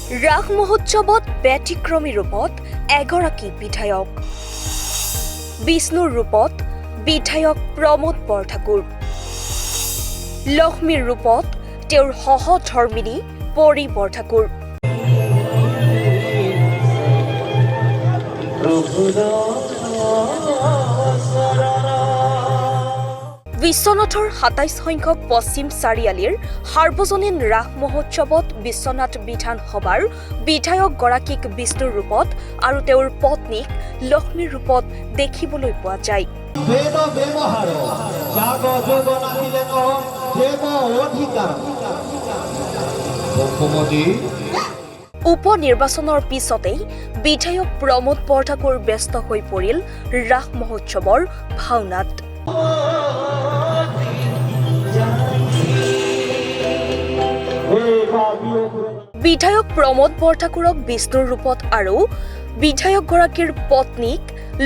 ৰাস মহোৎসৱত ব্যতিক্ৰমী ৰূপত এগৰাকী বিধায়ক। বিষ্ণুৰ ৰূপত বিধায়ক প্ৰমোদ বৰঠাকুৰ। লক্ষ্মীৰ ৰূপত তেওঁৰ সহধৰ্মিনী পৰী বৰঠাকুৰ। বিশ্বনাথৰ ২৭ সংখ্যক পশ্চিম চাৰিআলিৰ সাৰ্বজনীন ৰাস মহোৎসৱত বিশ্বনাথ বিধানসভাৰ বিধায়কগৰাকীক বিষ্ণুৰ ৰূপত আৰু তেওঁৰ পত্নীক লক্ষ্মীৰ ৰূপত দেখিবলৈ পোৱা যায়। উপ-নিৰ্বাচনৰ পিছতেই বিধায়ক প্ৰমোদ বৰঠাকুৰ ব্যস্ত হৈ পৰিল ৰাস মহোৎসৱৰ ভাওনাত। বিধায়ক প্ৰমোদ বৰঠাকুৰক বিষ্ণুৰ ৰূপত আৰু বিধায়কগৰাকীৰ পত্নীক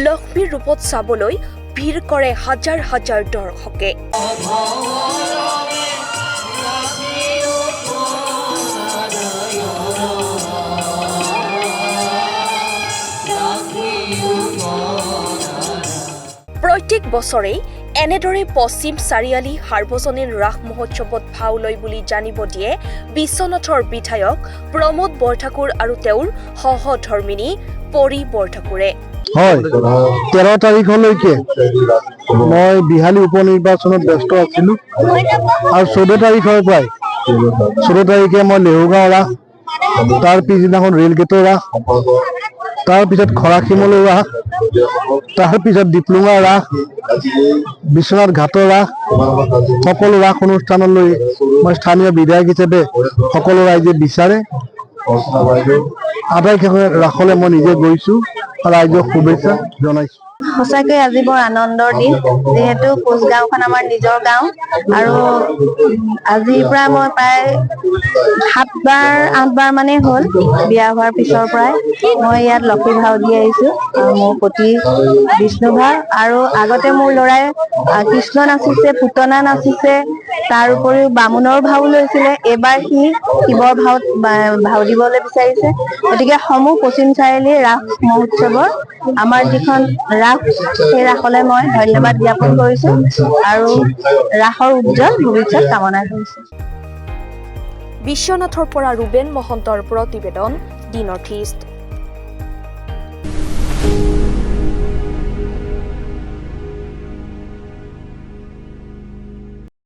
লক্ষ্মীৰ ৰূপত চাবলৈ ভিৰ কৰে হাজাৰ হাজাৰ দৰ্শকে। প্ৰত্যেক বছৰে এনেদৰে পশ্চিম চাৰিআলি সাৰ্বজনীন ৰাস মহোৎসৱত ভাও লয় বুলি জানিব দিয়ে বিশ্বনাথৰ বিধায়ক প্ৰমোদ বৰঠাকুৰ আৰু তেওঁৰ সহধৰ্মিনী পৰী বৰঠাকুৰে। হয়, 13 তাৰিখলৈকে মই বিহালী উপ নিৰ্বাচনত ব্যস্ত আছিলো আৰু 14 তাৰিখৰ পৰাই 14 তাৰিখে মই লেহুগাঁও ৰাস, তাৰ পিছদিনাখন ৰেলগেটৰ ৰাস, তাৰ পিছত খৰাশিমলৈ ৰাস, তাৰ পিছত ডিপ্লুঙা ৰাস, বিশ্বনাথ ঘাটৰ ৰাস, সকলো ৰাস অনুষ্ঠানলৈ মই স্থানীয় বিধায়ক হিচাপে সকলো ৰাইজে বিচাৰে আটাইকেইখন ৰাসলৈ মই নিজে গৈছো, ৰাইজক শুভেচ্ছা জনাইছো। সঁচাকৈ আজি বৰ আনন্দৰ দিন, যিহেতু কোচগাঁওখন আমাৰ নিজৰ গাঁও আৰু আজিৰ পৰা মই প্ৰায় 7-8 বাৰ মানেই হ'ল বিয়া হোৱাৰ পিছৰ পৰাই মই ইয়াত লক্ষ্মী ভাও দি আহিছো। মোৰ পতি বিষ্ণু ভাও আৰু আগতে মোৰ ল'ৰাই কৃষ্ণ নাচিছে, পুতনা নাচিছে, তাৰ উপৰিও বামুণৰ ভাও লৈছিলে। এইবাৰ সি শিৱৰ ভাওত ভাও দিবলৈ বিচাৰিছে। গতিকে সমূহ পশ্চিম চাৰিআলি ৰাস মহোৎসৱৰ আমাৰ যিখন ৰাস, সেই ৰাসলৈ মই ধন্যবাদ জ্ঞাপন কৰিছো আৰু ৰাসৰ উজ্জ্বল ভৱিষ্যত কামনা কৰিছো। বিশ্বনাথৰ পৰা ৰুবেন মহন্তৰ প্ৰতিবেদন, দি নৰ্থ ইষ্ট।